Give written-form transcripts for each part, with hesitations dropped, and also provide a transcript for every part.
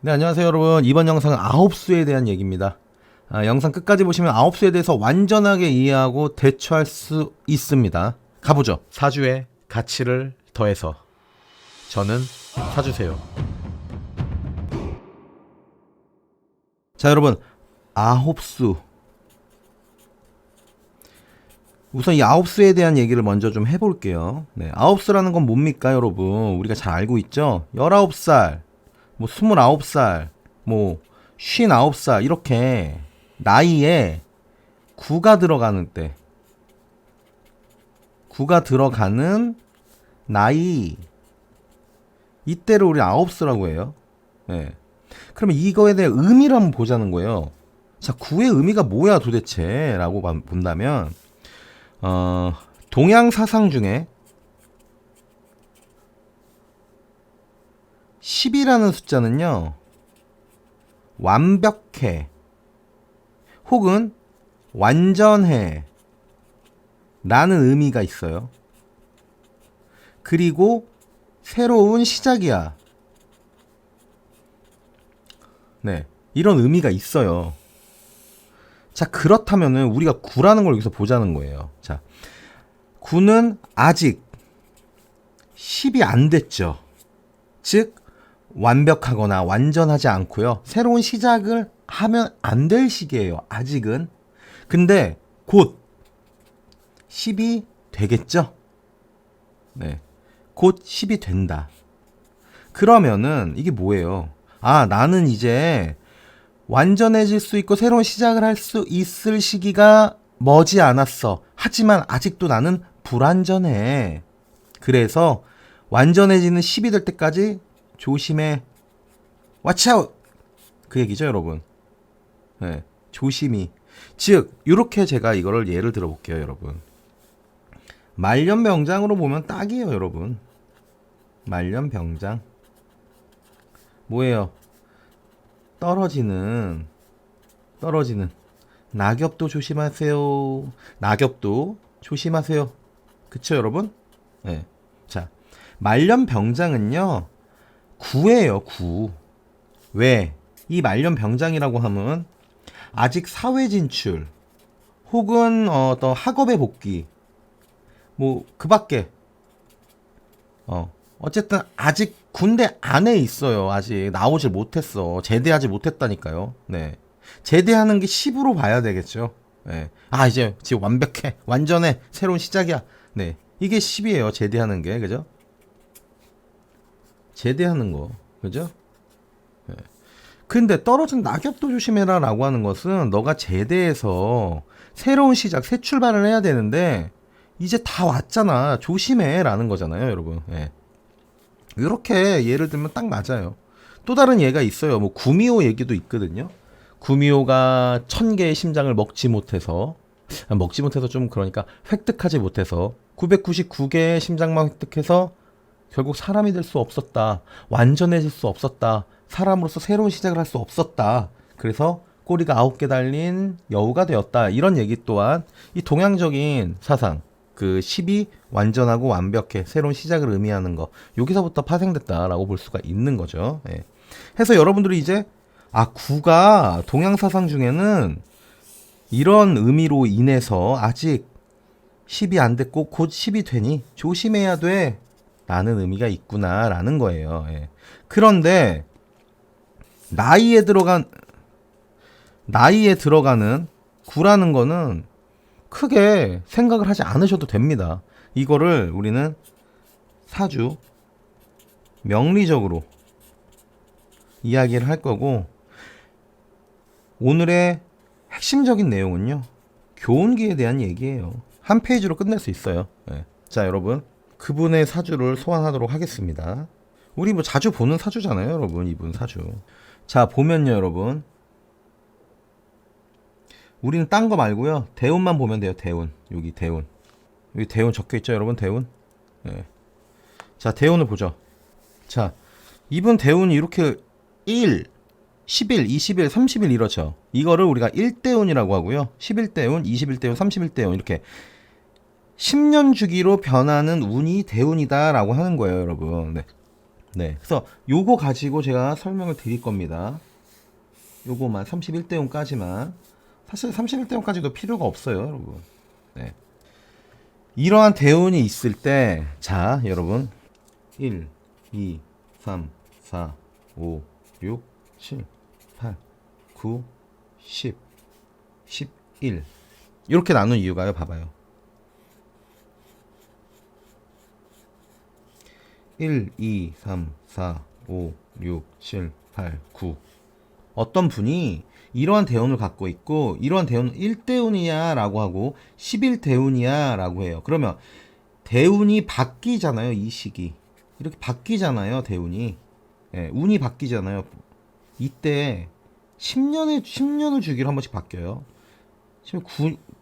네, 안녕하세요 여러분. 이번 영상은 아홉수에 대한 얘기입니다. 영상 끝까지 보시면 아홉수에 대해서 완전하게 이해하고 대처할 수 있습니다. 가보죠. 사주의 가치를 더해서 저는 사주세요. 자 여러분, 아홉수, 우선 이 아홉수에 대한 얘기를 먼저 좀 해볼게요. 네, 아홉수라는 건 뭡니까 여러분? 우리가 잘 알고 있죠? 19살, 뭐 29살, 뭐 59살 이렇게 나이에 구가 들어가는 때, 구가 들어가는 나이, 이때를 우리 아홉수라고 해요. 네. 그러면 이거에 대해 의미를 한번 보자는 거예요. 자, 구의 의미가 뭐야 도대체? 라고 본다면 동양 사상 중에 10이라는 숫자는요, 완벽해 혹은 완전해 라는 의미가 있어요. 그리고 새로운 시작이야. 네, 이런 의미가 있어요. 자, 그렇다면은 우리가 구라는 걸 여기서 보자는 거예요. 자, 구는 아직 10이 안 됐죠. 즉 완벽하거나 완전하지 않고요. 새로운 시작을 하면 안 될 시기예요. 아직은. 근데 곧 10이 되겠죠? 네. 곧 10이 된다. 그러면은 이게 뭐예요? 아, 나는 이제 완전해질 수 있고 새로운 시작을 할 수 있을 시기가 머지 않았어. 하지만 아직도 나는 불완전해. 그래서 완전해지는 10이 될 때까지 조심해. Watch out! 그 얘기죠, 여러분. 네, 조심히. 즉, 이렇게 제가 이거를 예를 들어볼게요, 여러분. 말년병장으로 보면 딱이에요, 여러분. 말년병장. 뭐예요? 떨어지는 낙엽도 조심하세요. 낙엽도 조심하세요. 그쵸, 여러분? 네. 자, 말년병장은요, 구예요, 구. 왜? 이 말년병장이라고 하면 아직 사회 진출 혹은 어떤 학업에 복귀, 뭐 그 밖에 어쨌든 아직 군대 안에 있어요. 아직 나오질 못했어. 제대하지 못했다니까요. 네, 제대하는 게 10으로 봐야 되겠죠. 네. 아, 이제 지금 완벽해, 완전해, 새로운 시작이야. 네, 이게 10이에요. 제대하는 게, 그죠? 제대하는 거, 그죠? 네. 근데 떨어진 낙엽도 조심해라 라고 하는 것은 너가 제대해서 새로운 시작, 새 출발을 해야 되는데 이제 다 왔잖아, 조심해 라는 거잖아요, 여러분. 예. 이렇게 예를 들면 딱 맞아요. 또 다른 예가 있어요. 뭐 구미호 얘기도 있거든요. 구미호가 1000개의 심장을 먹지 못해서 좀, 그러니까 획득하지 못해서 999개의 심장만 획득해서 결국 사람이 될 수 없었다. 완전해질 수 없었다. 사람으로서 새로운 시작을 할 수 없었다. 그래서 꼬리가 9개 달린 여우가 되었다. 이런 얘기 또한 이 동양적인 사상, 그 10이 완전하고 완벽해, 새로운 시작을 의미하는 거, 여기서부터 파생됐다라고 볼 수가 있는 거죠. 예. 해서 여러분들이 이제 구가 동양 사상 중에는 이런 의미로 인해서 아직 10이 안 됐고 곧 10이 되니 조심해야 돼 라는 의미가 있구나 라는 거예요. 예. 그런데 나이에 들어가는 구라는 거는 크게 생각을 하지 않으셔도 됩니다. 이거를 우리는 사주 명리적으로 이야기를 할 거고, 오늘의 핵심적인 내용은요, 교운기에 대한 얘기예요. 한 페이지로 끝낼 수 있어요. 네. 자, 여러분, 그분의 사주를 소환하도록 하겠습니다. 우리 뭐 자주 보는 사주잖아요, 여러분. 이분 사주. 자, 보면요, 여러분, 우리는 딴 거 말고요, 대운만 보면 돼요. 대운. 여기 대운 적혀 있죠, 여러분. 대운. 네. 자, 대운을 보죠. 자, 이분 대운이 이렇게 1, 10일, 20일, 30일 이렇죠. 이거를 우리가 1대운이라고 하고요. 11대운, 21대운, 31대운, 이렇게 10년 주기로 변하는 운이 대운이다라고 하는 거예요, 여러분. 네. 네. 그래서 요거 가지고 제가 설명을 드릴 겁니다. 요거만 31대운까지만. 사실 31대운까지도 필요가 없어요, 여러분. 네. 이러한 대운이 있을 때, 자, 여러분. 1, 2, 3, 4, 5, 6, 7, 8, 9, 10, 11. 이렇게 나눈 이유가요, 봐봐요. 1, 2, 3, 4, 5, 6, 7, 8, 9. 어떤 분이 이러한 대운을 갖고 있고 이러한 대운은 1대운이야 라고 하고 11대운이야 라고 해요. 그러면 대운이 바뀌잖아요. 이 시기 이렇게 바뀌잖아요. 대운이 운이 바뀌잖아요. 이때 10년을 주기로 한 번씩 바뀌어요. 지금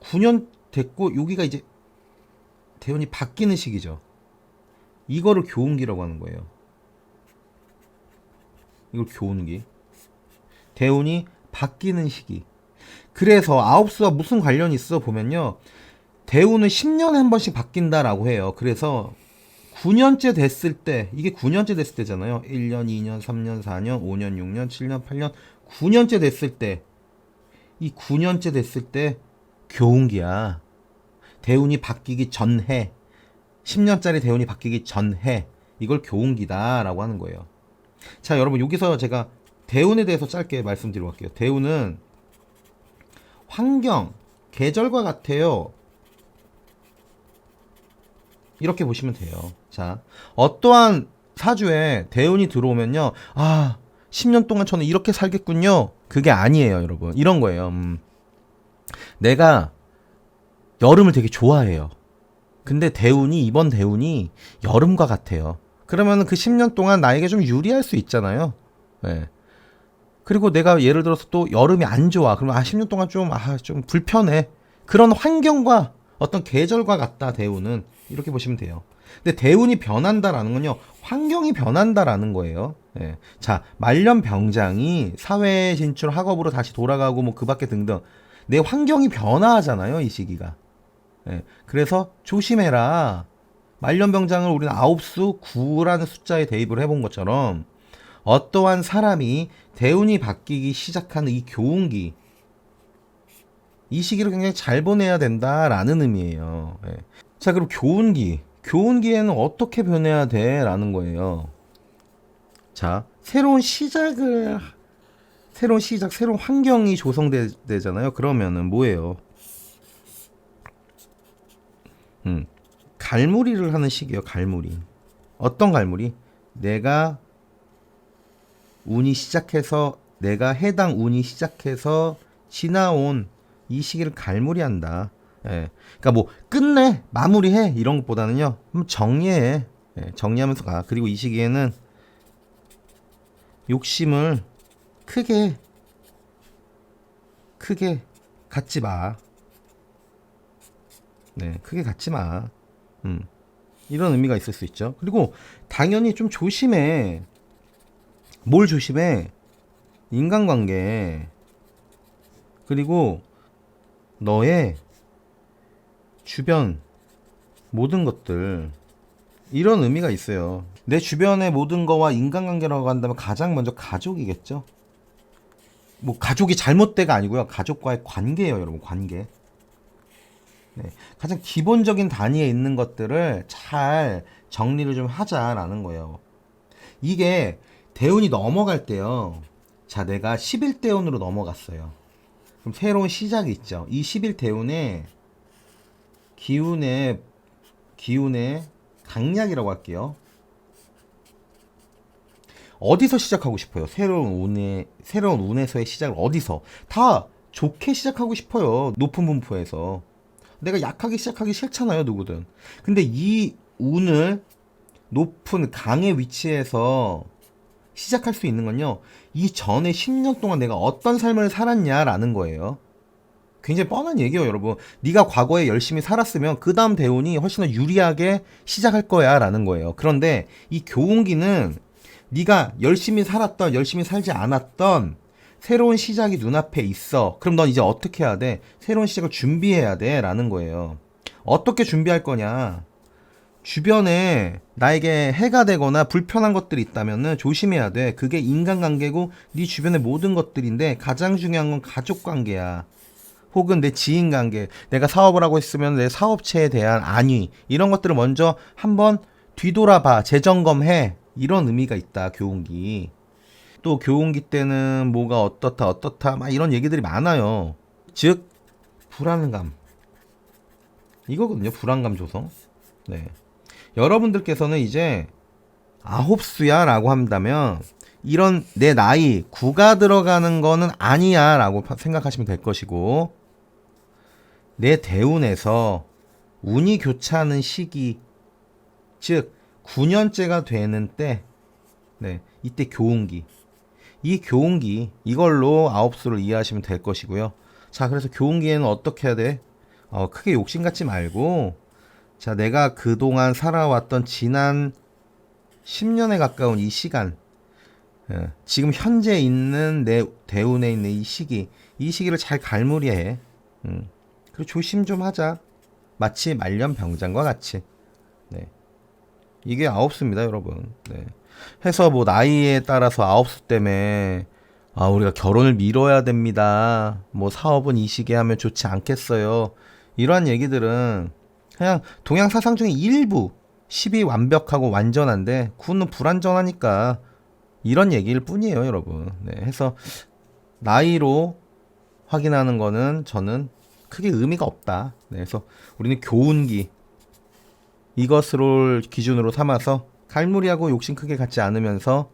9년 됐고 여기가 이제 대운이 바뀌는 시기죠. 이거를 교운기라고 하는 거예요. 이걸 교운기. 대운이 바뀌는 시기. 그래서 아홉수와 무슨 관련이 있어 보면요. 대운은 10년에 한 번씩 바뀐다라고 해요. 그래서 9년째 됐을 때, 이게 9년째 됐을 때잖아요. 1년, 2년, 3년, 4년, 5년, 6년, 7년, 8년, 9년째 됐을 때, 이 9년째 됐을 때 교운기야. 대운이 바뀌기 전해, 10년짜리 대운이 바뀌기 전해, 이걸 교운기다라고 하는 거예요. 자, 여러분 여기서 제가 대운에 대해서 짧게 말씀드리고 갈게요. 대운은 환경, 계절과 같아요. 이렇게 보시면 돼요. 자, 어떠한 사주에 대운이 들어오면요. 아, 10년 동안 저는 이렇게 살겠군요. 그게 아니에요, 여러분. 이런 거예요. 내가 여름을 되게 좋아해요. 근데 대운이, 이번 대운이 여름과 같아요. 그러면 그 10년 동안 나에게 좀 유리할 수 있잖아요. 네. 그리고 내가 예를 들어서 또 여름이 안 좋아. 그러면 10년 동안 좀 불편해. 그런 환경과 어떤 계절과 같다, 대운은. 이렇게 보시면 돼요. 근데 대운이 변한다라는 건요, 환경이 변한다라는 거예요. 예. 자, 말년병장이 사회 진출 학업으로 다시 돌아가고 뭐 그 밖에 등등. 내 환경이 변화하잖아요, 이 시기가. 예. 그래서 조심해라. 말년병장을 우리는 9수 9라는 숫자에 대입을 해본 것처럼 어떠한 사람이 대운이 바뀌기 시작하는 이 교운기, 이 시기를 굉장히 잘 보내야 된다라는 의미예요. 예. 자, 그럼 교운기에는 어떻게 변해야 돼? 라는 거예요. 자, 새로운 시작, 새로운 환경이 조성되잖아요. 그러면은 뭐예요? 갈무리를 하는 시기예요. 갈무리. 어떤 갈무리? 내가 해당 운이 시작해서 지나온 이 시기를 갈무리한다. 예. 그러니까 뭐 끝내, 마무리해 이런 것보다는요, 정리해. 예. 정리하면서 가. 그리고 이 시기에는 욕심을 크게 갖지 마. 네, 크게 갖지 마. 이런 의미가 있을 수 있죠. 그리고 당연히 좀 조심해. 뭘 조심해? 인간관계. 그리고 너의 주변 모든 것들, 이런 의미가 있어요. 내 주변의 모든 거와 인간관계라고 한다면 가장 먼저 가족이겠죠. 뭐 가족이 잘못돼가 아니고요. 가족과의 관계예요, 여러분. 관계. 네. 가장 기본적인 단위에 있는 것들을 잘 정리를 좀 하자라는 거예요. 이게 대운이 넘어갈 때요. 자, 내가 11대운으로 넘어갔어요. 그럼 새로운 시작이 있죠. 이 11대운에 기운의 강약이라고 할게요. 어디서 시작하고 싶어요? 새로운 운에서의 시작을 어디서? 다 좋게 시작하고 싶어요. 높은 분포에서. 내가 약하게 시작하기 싫잖아요, 누구든. 근데 이 운을 높은 강의 위치에서 시작할 수 있는 건요, 이 전에 10년 동안 내가 어떤 삶을 살았냐라는 거예요. 굉장히 뻔한 얘기예요, 여러분. 네가 과거에 열심히 살았으면 그 다음 대운이 훨씬 더 유리하게 시작할 거야 라는 거예요. 그런데 이 교운기는 네가 열심히 살았던, 열심히 살지 않았던 새로운 시작이 눈앞에 있어. 그럼 넌 이제 어떻게 해야 돼? 새로운 시작을 준비해야 돼 라는 거예요. 어떻게 준비할 거냐? 주변에 나에게 해가 되거나 불편한 것들이 있다면은 조심해야 돼. 그게 인간관계고 네 주변의 모든 것들인데 가장 중요한 건 가족관계야. 혹은 내 지인관계. 내가 사업을 하고 있으면 내 사업체에 대한 안위. 이런 것들을 먼저 한번 뒤돌아봐. 재점검해. 이런 의미가 있다. 교훈기. 또 교훈기 때는 뭐가 어떻다 막 이런 얘기들이 많아요. 즉 불안감. 이거거든요. 불안감 조성. 네. 여러분들께서는 이제 아홉수야 라고 한다면 이런 내 나이 9가 들어가는 거는 아니야 라고 생각하시면 될 것이고, 내 대운에서 운이 교차하는 시기, 즉 9년째가 되는 때, 네, 이때 교운기, 이 교운기 이걸로 아홉수를 이해하시면 될 것이고요. 자, 그래서 교운기에는 어떻게 해야 돼? 크게 욕심 갖지 말고, 자, 내가 그동안 살아왔던 지난 10년에 가까운 이 시간, 지금 현재 있는 내 대운에 있는 이 시기를 잘 갈무리해. 그리고 조심 좀 하자. 마치 말년병장과 같이. 네. 이게 아홉수입니다, 여러분. 네. 해서 뭐 나이에 따라서 아홉수 때문에 우리가 결혼을 미뤄야 됩니다. 뭐 사업은 이 시기에 하면 좋지 않겠어요. 이러한 얘기들은 그냥 동양 사상 중에 일부 10이 완벽하고 완전한데 9는 불완전하니까 이런 얘기일 뿐이에요, 여러분. 네, 해서 나이로 확인하는 거는 저는 크게 의미가 없다. 네, 그래서 우리는 교운기 이것을 기준으로 삼아서 갈무리하고 욕심 크게 갖지 않으면서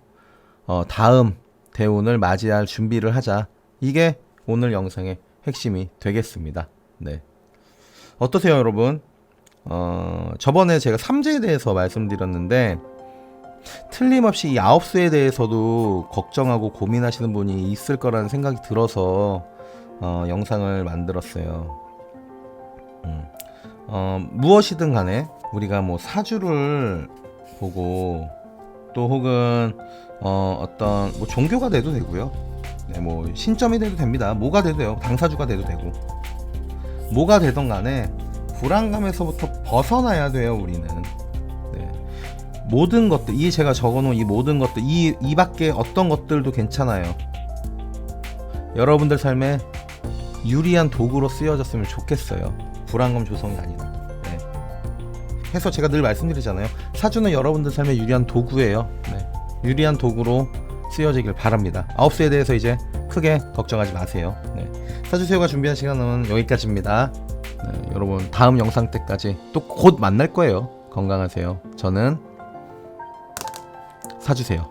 다음 대운을 맞이할 준비를 하자. 이게 오늘 영상의 핵심이 되겠습니다. 네. 어떠세요, 여러분? 저번에 제가 삼재에 대해서 말씀드렸는데 틀림없이 이 아홉수에 대해서도 걱정하고 고민하시는 분이 있을 거라는 생각이 들어서 영상을 만들었어요. 무엇이든 간에 우리가 뭐 사주를 보고 또 혹은 어떤 뭐 종교가 돼도 되고요. 네, 뭐 신점이 돼도 됩니다. 뭐가 돼도 돼요. 당사주가 돼도 되고. 뭐가 되던 간에 불안감에서부터 벗어나야 돼요, 우리는. 네. 모든 것들, 이 제가 적어놓은 이 모든 것들, 이 밖에 어떤 것들도 괜찮아요. 여러분들 삶에 유리한 도구로 쓰여졌으면 좋겠어요. 불안감 조성이 아니라. 네. 해서 제가 늘 말씀드리잖아요. 사주는 여러분들 삶에 유리한 도구예요. 네. 유리한 도구로 쓰여지길 바랍니다. 아홉수에 대해서 이제 크게 걱정하지 마세요. 네. 사주세요가 준비한 시간은 여기까지입니다. 네, 여러분 다음 영상 때까지 또 곧 만날 거예요. 건강하세요. 저는 사주세요.